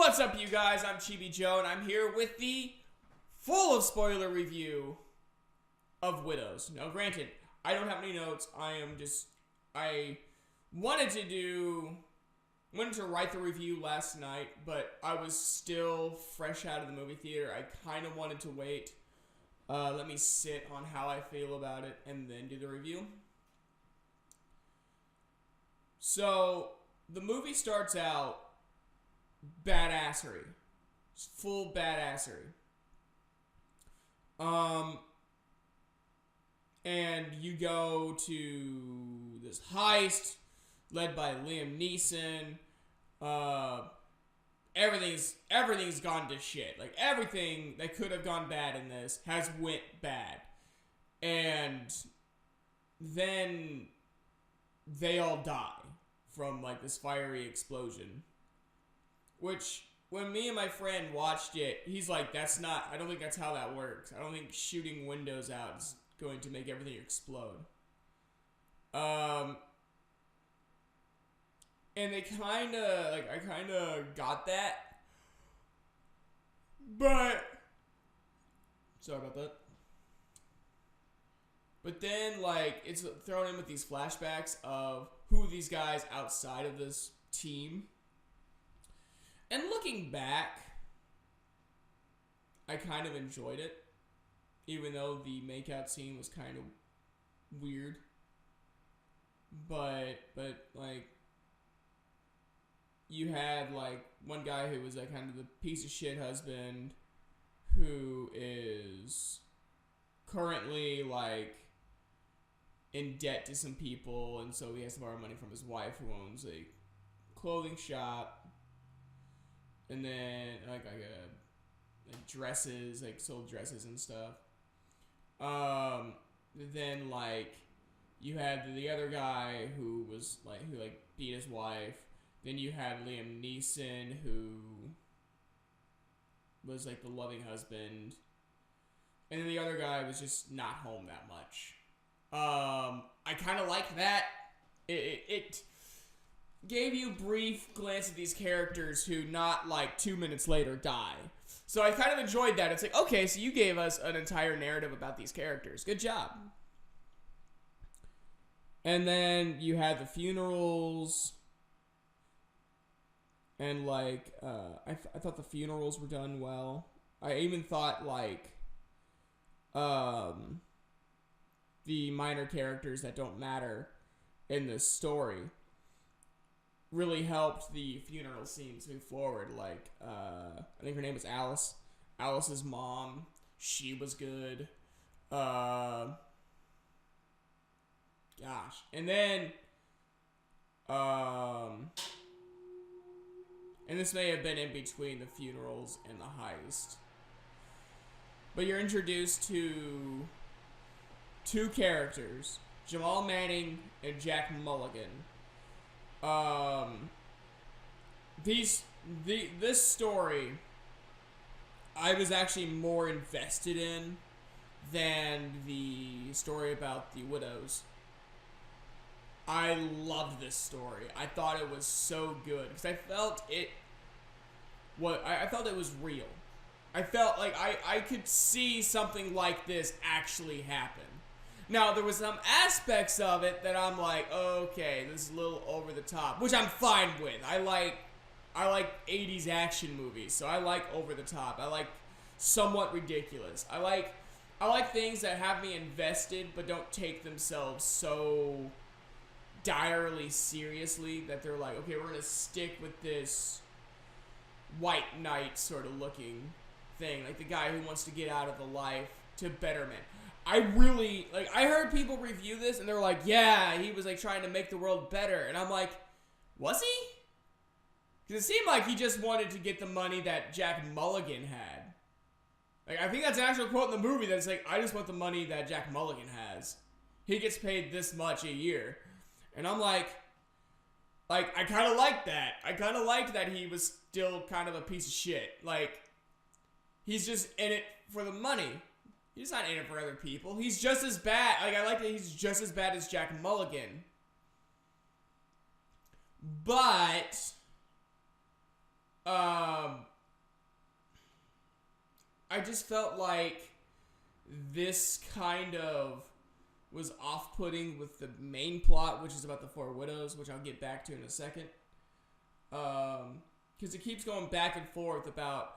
What's up, you guys? I'm Chibi Joe, and I'm here with the full of spoiler review of Widows. Now, granted, I don't have any notes. I wanted to write the review last night, but I was still fresh out of the movie theater. I kind of wanted to wait. Let me sit on how I feel about it and then do the review. So, the movie starts out badassery. Full badassery. And you go to this heist led by Liam Neeson. Everything's gone to shit. Like, everything that could have gone bad in this has went bad. And then they all die from, like, this fiery explosion. Which, when me and my friend watched it, he's like, I don't think that's how that works. I don't think shooting windows out is going to make everything explode. And I kind of got that. But, sorry about that. But then, like, it's thrown in with these flashbacks of who these guys outside of this team. And looking back, I kind of enjoyed it, even though the makeout scene was kind of weird. But like, you had, like, one guy who was, like, kind of the piece of shit husband who is currently, like, in debt to some people, and so he has to borrow money from his wife, who owns a clothing shop. And then, like dresses, like, sold dresses and stuff. Then, like, you had the other guy who was, like, beat his wife. Then you had Liam Neeson, who was, like, the loving husband. And then the other guy was just not home that much. I kind of liked that. It gave you a brief glance at these characters who not, like, 2 minutes later die. So I kind of enjoyed that. It's like, okay, so you gave us an entire narrative about these characters. Good job. And then you had the funerals. And, like, I thought the funerals were done well. I even thought, like, the minor characters that don't matter in this story really helped the funeral scenes move forward. Like, I think her name was Alice. Alice's mom, she was good. Gosh. And then, and this may have been in between the funerals and the heist, but you're introduced to two characters, Jamal Manning and Jack Mulligan. This story, I was actually more invested in than the story about the widows. I loved this story. I thought it was so good because I felt it was real. I felt like I could see something like this actually happen. Now, there was some aspects of it that I'm like, okay, this is a little over the top, which I'm fine with. I like 80s action movies, so I like over the top. I like somewhat ridiculous. I like things that have me invested but don't take themselves so direly seriously that they're like, okay, we're going to stick with this white knight sort of looking thing. Like the guy who wants to get out of the life to betterment. I heard people review this and they're like, yeah, he was like trying to make the world better. And I'm like, was he? Because it seemed like he just wanted to get the money that Jack Mulligan had. Like, I think that's an actual quote in the movie that's like, I just want the money that Jack Mulligan has. He gets paid this much a year. And I'm like, I kind of liked that. I kind of liked that he was still kind of a piece of shit. Like, he's just in it for the money. He's not in it for other people. He's just as bad. Like, I like that he's just as bad as Jack Mulligan. But, I just felt like this kind of was off-putting with the main plot, which is about the four widows, which I'll get back to in a second. Because it keeps going back and forth about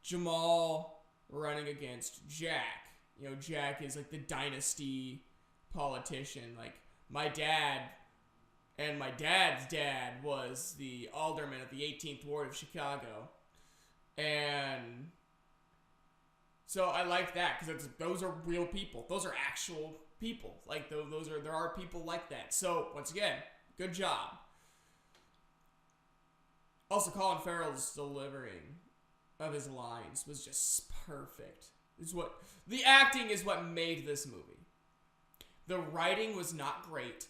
Jamal running against Jack. You know, Jack is like the dynasty politician. Like, my dad and my dad's dad was the alderman of the 18th Ward of Chicago. And so I like that because those are real people. Those are actual people. Like, there are people like that. So, once again, good job. Also, Colin Farrell's delivering of his lines was just perfect. The acting is what made this movie. The writing was not great.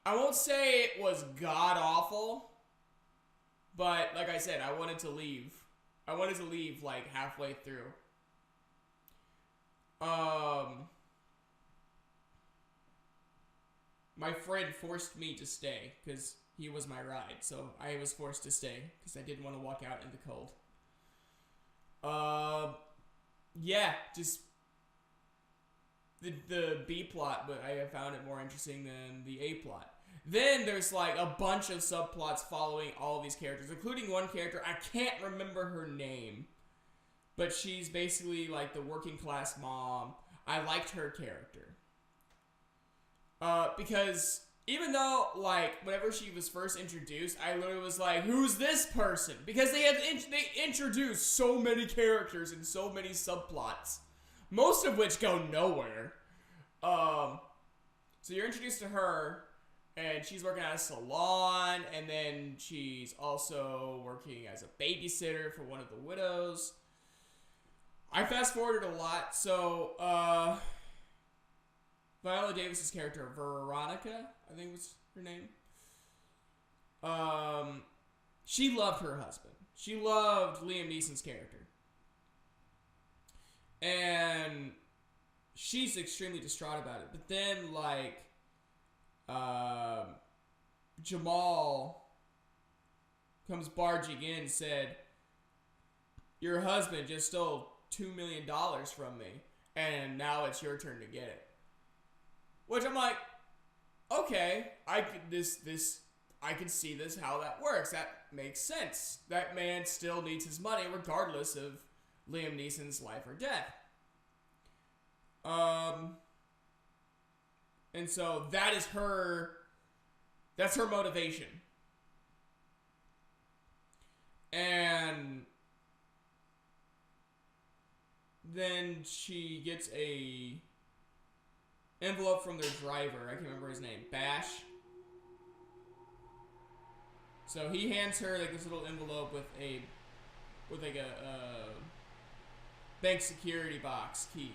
I won't say it was god-awful, but like I said, I wanted to leave like halfway through. My friend forced me to stay because he was my ride, so I was forced to stay because I didn't want to walk out in the cold. Yeah, just the B plot, but I found it more interesting than the A plot. Then there's like a bunch of subplots following all of these characters, including one character, I can't remember her name, but she's basically like the working class mom. I liked her character. Because even though, like, whenever she was first introduced, I literally was like, who's this person? Because they introduced so many characters and so many subplots, most of which go nowhere. So you're introduced to her, and she's working at a salon, and then she's also working as a babysitter for one of the widows. I fast-forwarded a lot, so, Viola Davis's character, Veronica, I think was her name. She loved her husband. She loved Liam Neeson's character. And she's extremely distraught about it. But then, like, Jamal comes barging in and said, your husband just stole $2 million from me, and now it's your turn to get it. Which I'm like, okay, I can see this, how that works. That makes sense. That man still needs his money regardless of Liam Neeson's life or death. And so that's her motivation. And then she gets a envelope from their driver. I can't remember his name. Bash. So he hands her like this little envelope with like a bank security box key.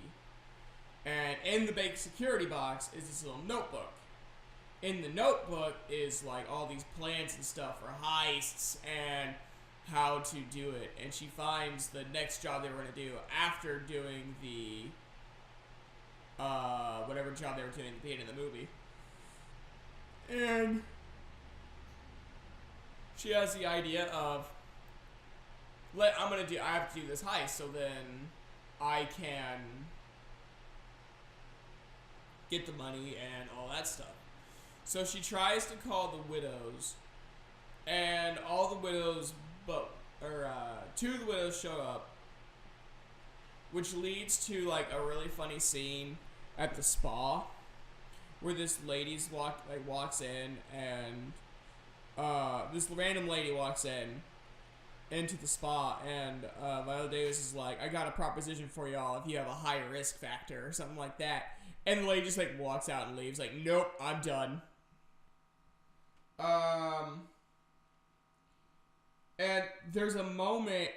And in the bank security box is this little notebook. In the notebook is like all these plans and stuff for heists and how to do it. And she finds the next job they were going to do after doing the whatever job they were doing at the end of the movie. And she has the idea of, I have to do this heist so then I can get the money and all that stuff. So she tries to call the widows, and all the widows, two of the widows show up, which leads to like a really funny scene at the spa where this lady walks in, and this random lady walks into the spa, and Viola Davis is like, I got a proposition for y'all if you have a high risk factor or something like that. And the lady just like walks out and leaves like, nope, I'm done. And there's a moment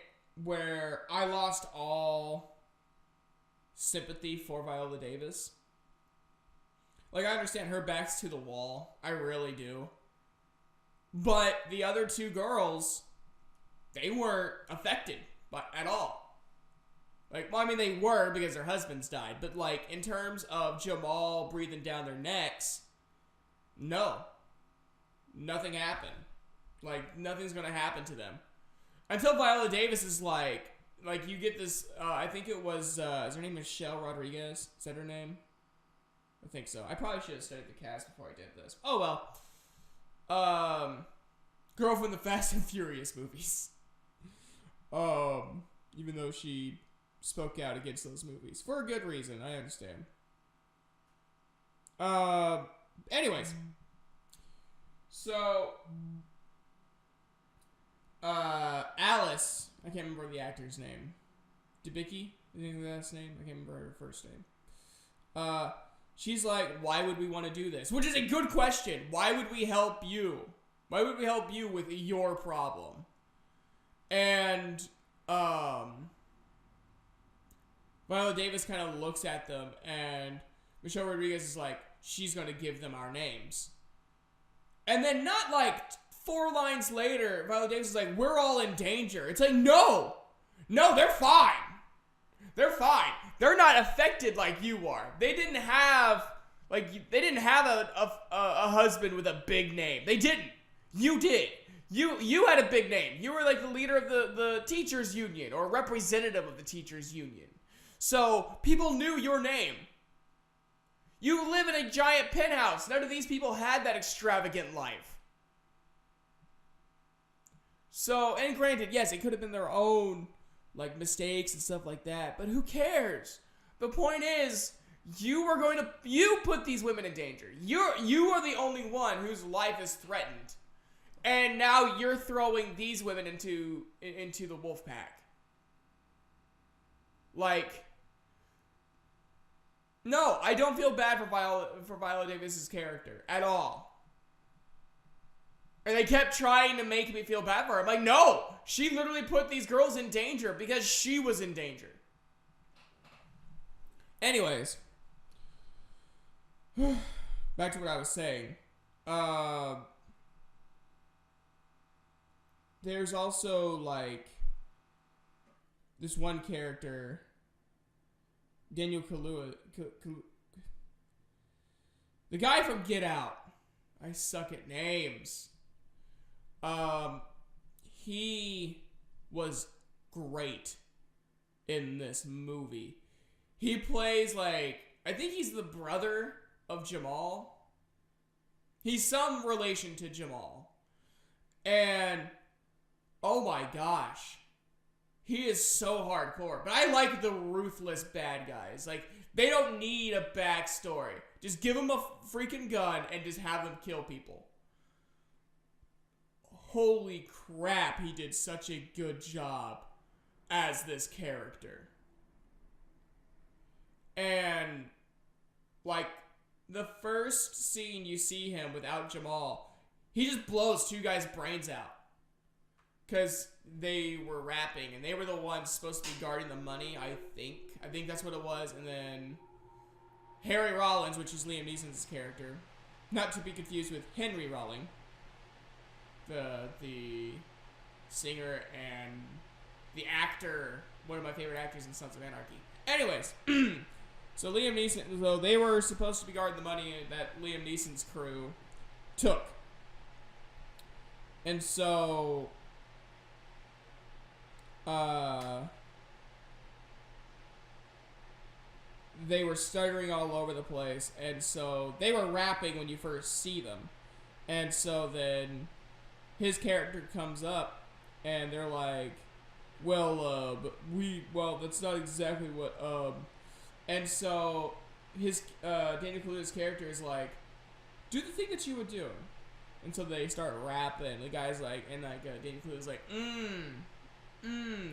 where I lost all sympathy for Viola Davis. Like, I understand her back's to the wall. I really do. But the other two girls, they weren't affected at all. Like, well, I mean, they were because their husbands died. But, like, in terms of Jamal breathing down their necks, no. Nothing happened. Like, nothing's going to happen to them. Until Viola Davis is like, like you get this. I think it was. Is her name Michelle Rodriguez? Is that her name? I think so. I probably should have studied the cast before I did this. Oh well. Girl from the Fast and Furious movies. Even though she spoke out against those movies for a good reason, I understand. Anyways, so Alice, I can't remember the actor's name. Debicki, I think that's name. I can't remember her first name. She's like, why would we want to do this? Which is a good question. Why would we help you? Why would we help you with your problem? And Viola Davis kind of looks at them, and Michelle Rodriguez is like, she's going to give them our names. And then not like 4 lines later, Viola Davis is like, we're all in danger. It's like, no, they're fine. They're fine. They're not affected like you are. They didn't have a husband with a big name. They didn't. You did. You had a big name. You were like the leader of the teachers union or representative of the teachers union. So people knew your name. You live in a giant penthouse. None of these people had that extravagant life. So, and granted, yes, it could have been their own like mistakes and stuff like that, but who cares? The point is, you put these women in danger. You are the only one whose life is threatened. And now you're throwing these women into the wolf pack. Like, no, I don't feel bad for Viola Davis's character at all. And they kept trying to make me feel bad for her. I'm like, no, she literally put these girls in danger because she was in danger. Anyways, back to what I was saying. There's also, like, this one character, Daniel Kaluuya, the guy from Get Out. I suck at names. He was great in this movie. He plays, like, I think he's the brother of Jamal. He's some relation to Jamal. And oh my gosh, he is so hardcore. But I like the ruthless bad guys. Like, they don't need a backstory. Just give them a freaking gun and just have them kill people. Holy crap, he did such a good job as this character. And, like, the first scene you see him without Jamal, he just blows 2 guys' brains out. Because they were rapping, and they were the ones supposed to be guarding the money, I think. I think that's what it was. And then Harry Rollins, which is Liam Neeson's character. Not to be confused with Henry Rollins, the singer and the actor, one of my favorite actors in Sons of Anarchy. Anyways, so Liam Neeson, so they were supposed to be guarding the money that Liam Neeson's crew took. And so they were stuttering all over the place, and so they were rapping when you first see them. And so then his character comes up, and they're like, well, that's not exactly what, and so his, Daniel Kaluuya's character is like, do the thing that you would do. And so they start rapping, the guy's like, and like, Daniel Kaluuya's like,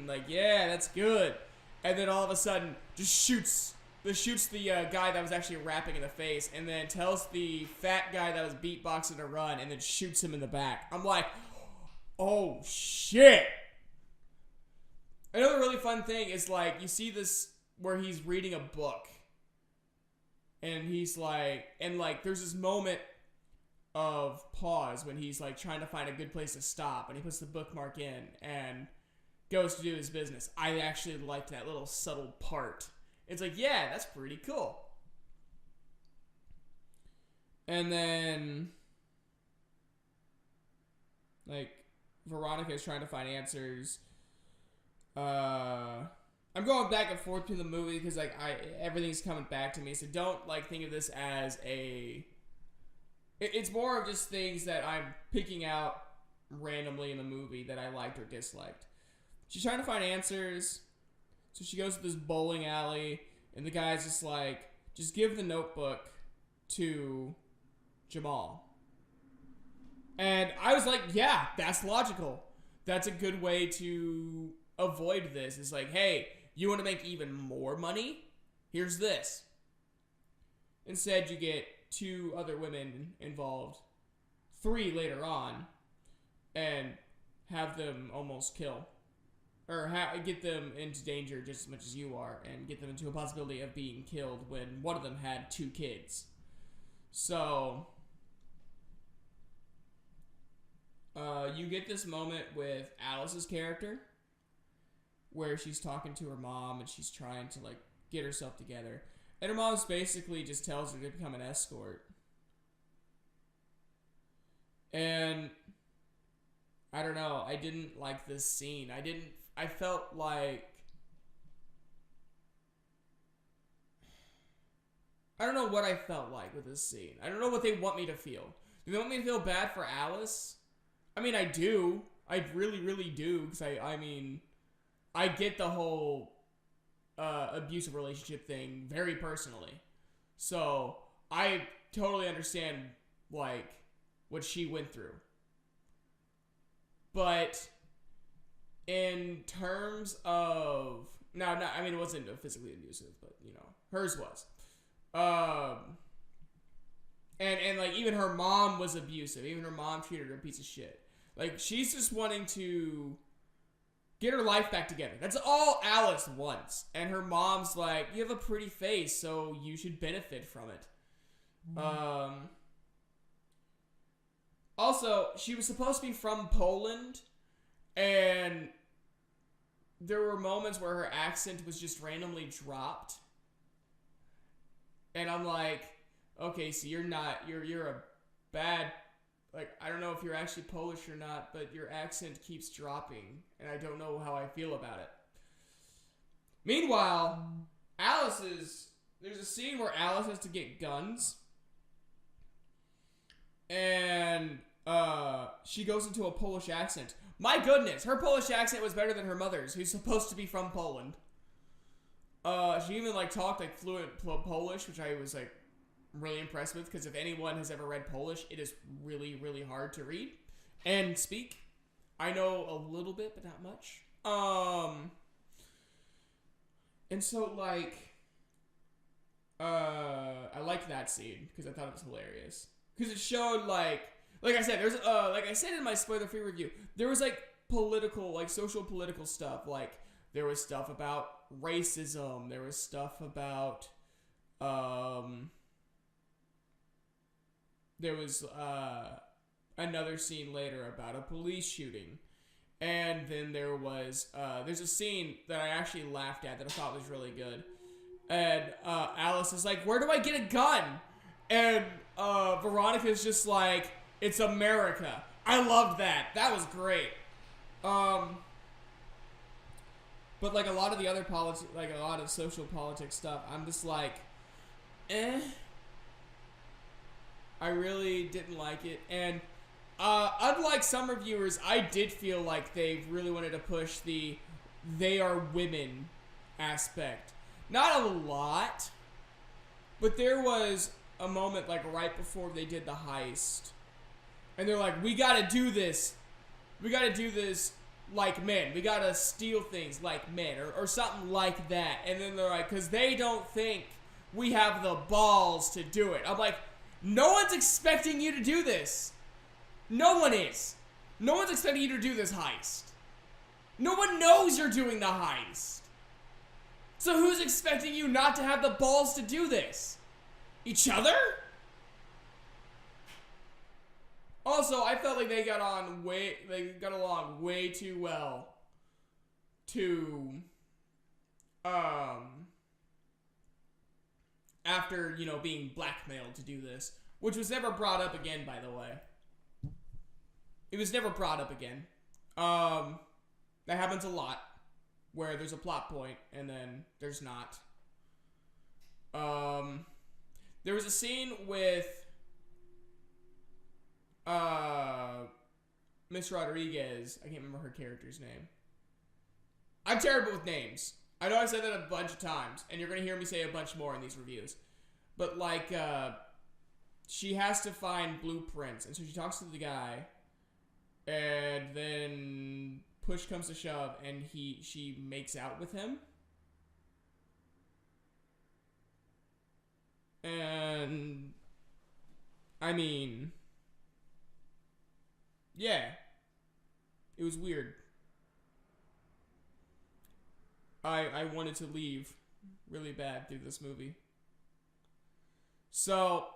like, yeah, that's good. And then all of a sudden, just shoots the guy that was actually rapping in the face, and then tells the fat guy that was beatboxing to run, and then shoots him in the back. I'm like, oh shit. Another really fun thing is, like, you see this where he's reading a book, and he's like, and like, there's this moment of pause when he's like trying to find a good place to stop, and he puts the bookmark in and goes to do his business. I actually liked that little subtle part. It's like, yeah, that's pretty cool. And then, like, Veronica is trying to find answers I'm going back and forth between the movie because like everything's coming back to me. So don't like think of this as a. It's more of just things that I'm picking out randomly in the movie that I liked or disliked. She's trying to find answers, so she goes to this bowling alley, and the guy's just like, just give the notebook to Jamal. And I was like, yeah, that's logical. That's a good way to avoid this. It's like, hey, you want to make even more money? Here's this. Instead, you get 2 other women involved, 3 later on, and have them almost kill. Or get them into danger just as much as you are, and get them into a possibility of being killed when one of them had 2 kids. So, you get this moment with Alice's character, where she's talking to her mom, and she's trying to, like, get herself together. And her mom basically just tells her to become an escort. And I don't know, I didn't like this scene. I felt like, I don't know what I felt like with this scene. I don't know what they want me to feel. Do they want me to feel bad for Alice? I mean, I do. I really, really do. Because I mean, I get the whole abusive relationship thing very personally. So, I totally understand, like, what she went through. But in terms of... I mean, it wasn't physically abusive, but, you know, hers was. And like, even her mom was abusive. Even her mom treated her a piece of shit. Like, she's just wanting to get her life back together. That's all Alice wants. And her mom's like, you have a pretty face, so you should benefit from it. Also, she was supposed to be from Poland, and there were moments where her accent was just randomly dropped. And I'm like, okay, so you're a bad, like, I don't know if you're actually Polish or not, but your accent keeps dropping, and I don't know how I feel about it. Meanwhile, there's a scene where Alice has to get guns, and she goes into a Polish accent. My goodness, her Polish accent was better than her mother's, who's supposed to be from Poland. She even, like, talked, like, fluent Polish, which I was, like, really impressed with, because if anyone has ever read Polish, it is really, really hard to read and speak. I know a little bit, but not much. And so, like, I liked that scene, because I thought it was hilarious. Because it showed, like I said, there's, like I said in my spoiler-free review, there was, like, political, like, social political stuff, like, there was stuff about racism, there was stuff about, there was, another scene later about a police shooting, and then there was, there's a scene that I actually laughed at that I thought was really good, and, Alice is like, where do I get a gun? And, Veronica's just like, it's America. I loved that. That was great. But, like, a lot of the other a lot of social politics stuff, I'm just like, I really didn't like it. And, unlike some reviewers, I did feel like they really wanted to push the they are women aspect. Not a lot, but there was a moment, like, right before they did the heist, and they're like, we gotta do this. We gotta do this like men. We gotta steal things like men, or something like that. And then they're like, because they don't think we have the balls to do it. I'm like, no one's expecting you to do this. No one is. No one's expecting you to do this heist. No one knows you're doing the heist. So who's expecting you not to have the balls to do this? Each other? Also, I felt like they got along way too well to, after, you know, being blackmailed to do this, which was never brought up again, by the way. It was never brought up again. That happens a lot. where there's a plot point and then there's not. There was a scene with Miss Rodriguez. I can't remember her character's name. I'm terrible with names. I know I said that a bunch of times, and you're going to hear me say a bunch more in these reviews. But, like, she has to find blueprints, and so she talks to the guy, and then push comes to shove, and she makes out with him. And, I mean, yeah, it was weird. I wanted to leave really bad through this movie. So,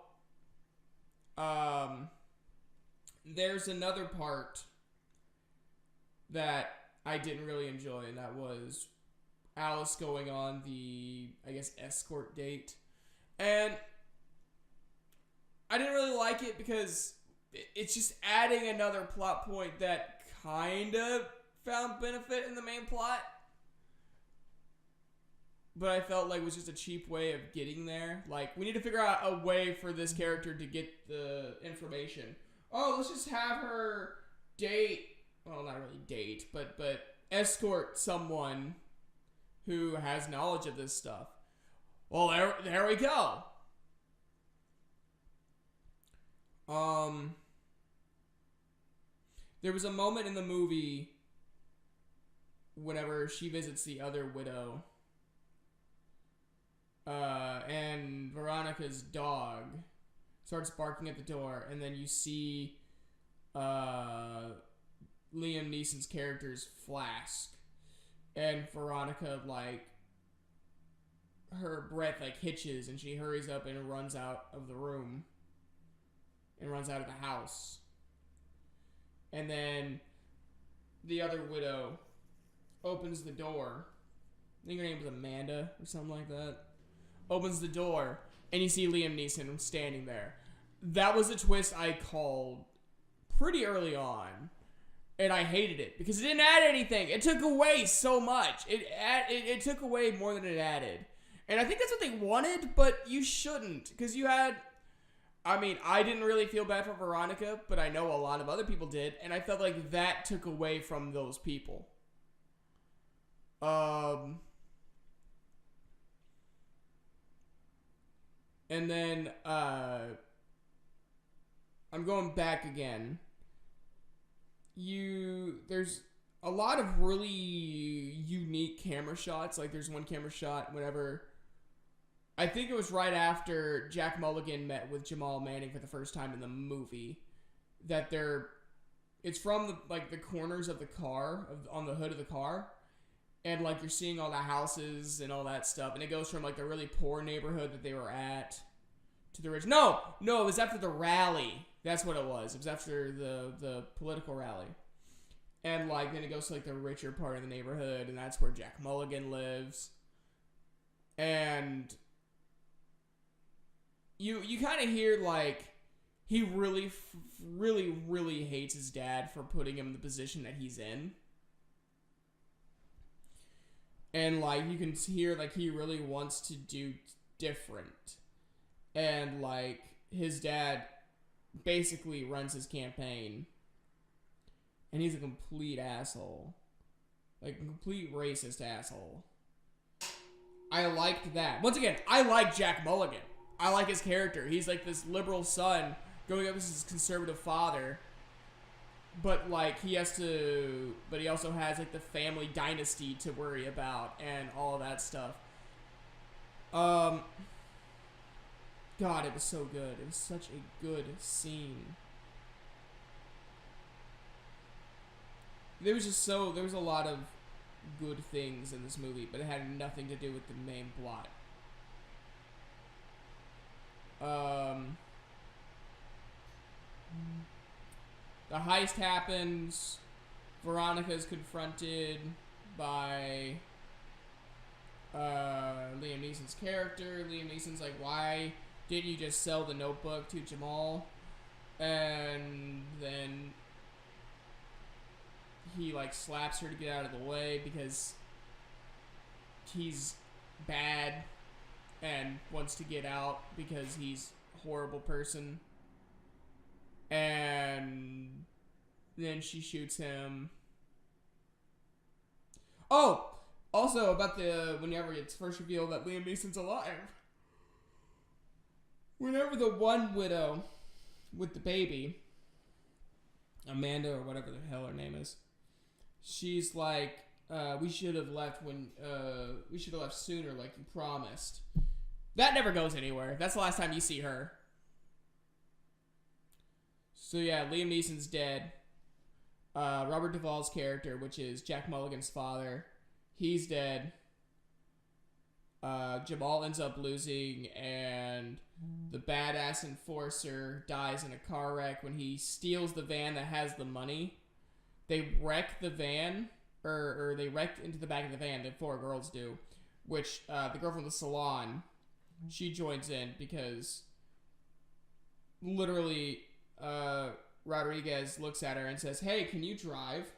there's another part that I didn't really enjoy, and that was Alice going on the, I guess, escort date. And I didn't really like it because it's just adding another plot point that kind of found benefit in the main plot. But I felt like it was just a cheap way of getting there. Like, we need to figure out a way for this character to get the information. Oh, let's just have her date, well, not really date, but escort someone who has knowledge of this stuff. Well, there we go. There was a moment in the movie whenever she visits the other widow, and Veronica's dog starts barking at the door, and then you see Liam Neeson's character's Flask, and Veronica, like, her breath, like, hitches, and she hurries up and runs out of the room, and runs out of the house. And then the other widow opens the door. I think her name was Amanda or something like that. Opens the door, and you see Liam Neeson standing there. That was a twist I called pretty early on, and I hated it because it didn't add anything. It took away so much. It took away more than it added, and I think that's what they wanted, but you shouldn't, because you had. I mean, I didn't really feel bad for Veronica, but I know a lot of other people did, and I felt like that took away from those people. And then, I'm going back again. There's a lot of really unique camera shots. Like, there's one camera shot whenever, I think it was right after Jack Mulligan met with Jamal Manning for the first time in the movie, that it's from the corners of the car, on the hood of the car, and, like, you're seeing all the houses and all that stuff, and it goes from, like, the really poor neighborhood that they were at to the rich. No, it was after the rally. That's what it was. It was after the political rally. And, like, then it goes to, like, the richer part of the neighborhood, and that's where Jack Mulligan lives. And you kind of hear, like, he really, really, really hates his dad for putting him in the position that he's in. And, like, you can hear, like, he really wants to do different. And, like, his dad basically runs his campaign. And he's a complete asshole. Like, a complete racist asshole. I liked that. Once again, I like Jack Mulligan. I like his character. He's, like, this liberal son going up against his conservative father. But, like, he also has, like, the family dynasty to worry about and all of that stuff. God, it was so good. It was such a good scene. There was a lot of good things in this movie, but it had nothing to do with the main plot. The heist happens. Veronica is confronted by Liam Neeson's character. Liam Neeson's like, why didn't you just sell the notebook to Jamal? And then he, like, slaps her to get out of the way because he's bad and wants to get out because he's a horrible person. And then she shoots him. Oh! Also, about whenever it's first revealed that Liam Neeson's alive. Whenever the one widow with the baby, Amanda or whatever the hell her name is, she's like, we should have left sooner like you promised. That never goes anywhere. That's the last time you see her. So yeah, Liam Neeson's dead. Robert Duvall's character, which is Jack Mulligan's father, he's dead. Jamal ends up losing, and the badass enforcer dies in a car wreck when he steals the van that has the money. They wreck the van, or they wreck into the back of the van, the four girls do, which the girl from the salon, she joins in because literally Rodriguez looks at her and says, "Hey, can you drive?"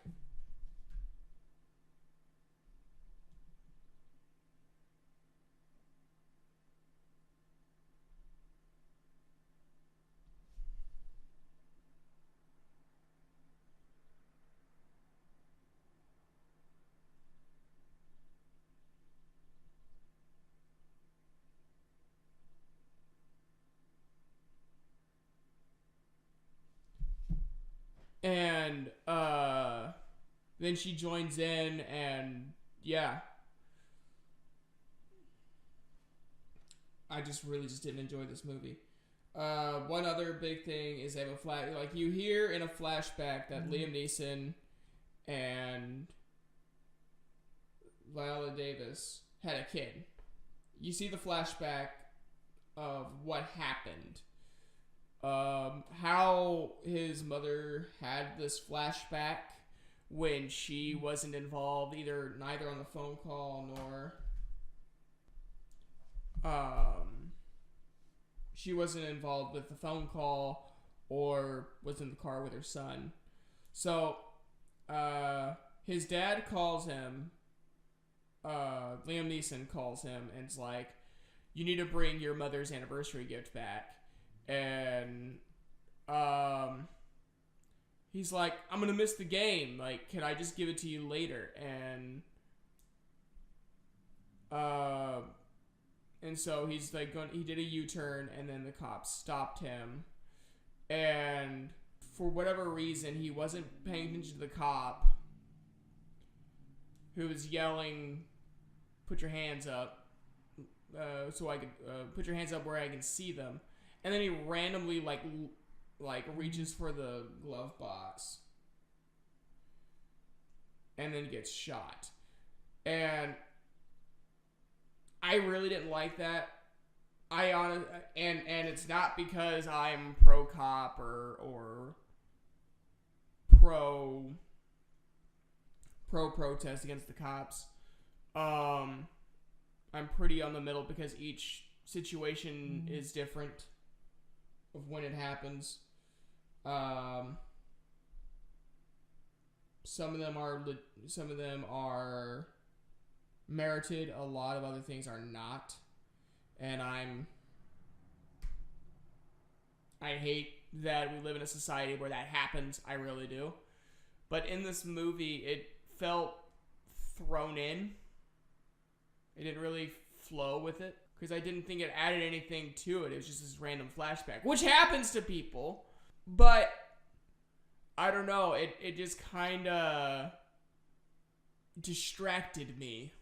And then she joins in, and yeah, I just didn't enjoy this movie. One other big thing is they have like you hear in a flashback that Liam Neeson and Viola Davis had a kid. You see the flashback of what happened. How his mother had this flashback when she wasn't involved neither on the phone call nor she wasn't involved with the phone call or was in the car with her son. So his dad calls him, Liam Neeson calls him and it's like, you need to bring your mother's anniversary gift back. And he's like, I'm gonna miss the game. Like, can I just give it to you later? And so he's like, he did a U-turn, and then the cops stopped him. And for whatever reason, he wasn't paying attention to the cop, who was yelling, "Put your hands up," so I could put your hands up where I can see them. And then he randomly like reaches for the glove box, and then gets shot. And I really didn't like that. And it's not because I'm pro cop or pro protest against the cops. I'm pretty on the middle because each situation is different of when it happens. Some of them are merited. A lot of other things are not. And I hate that we live in a society where that happens. I really do. But in this movie, it felt thrown in. It didn't really flow with it. Because I didn't think it added anything to it. It was just this random flashback. Which happens to people. But, I don't know. It just kind of distracted me.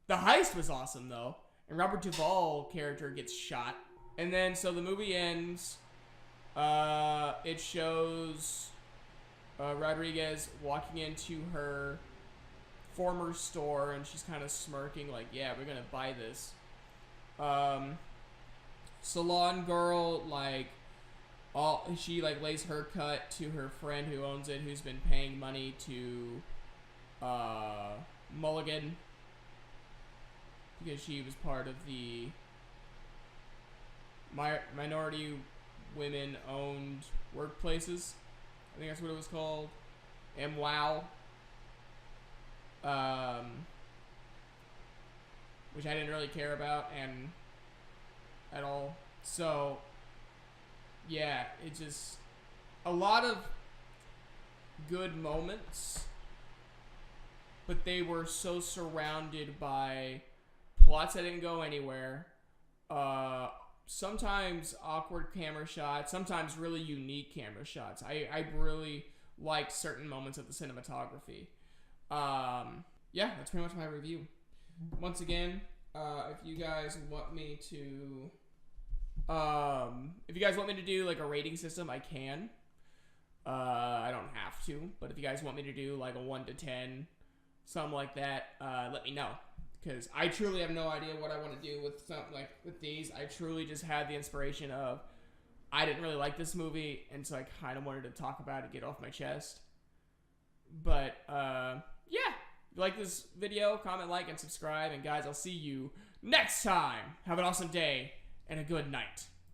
The heist was awesome, though. And Robert Duvall character gets shot. And then, so the movie ends. It shows Rodriguez walking into her former store. And she's kind of smirking like, yeah, we're going to buy this. Salon girl, she lays her cut to her friend who owns it, who's been paying money to Mulligan because she was part of the minority women owned workplaces. I think that's what it was called. MWOW. which I didn't really care about and at all. So yeah, it just a lot of good moments, but they were so surrounded by plots that didn't go anywhere. Sometimes awkward camera shots, sometimes really unique camera shots. I really liked certain moments of the cinematography. Yeah, that's pretty much my review. Once again, if you guys want me to do like a rating system, I can. I don't have to, but if you guys want me to do like a 1 to 10, something like that, let me know. Because I truly have no idea what I want to do with something like with these. I truly just had the inspiration of I didn't really like this movie, and so I kind of wanted to talk about it, get it off my chest. But yeah, if you like this video, comment, like, and subscribe. And guys, I'll see you next time. Have an awesome day and a good night.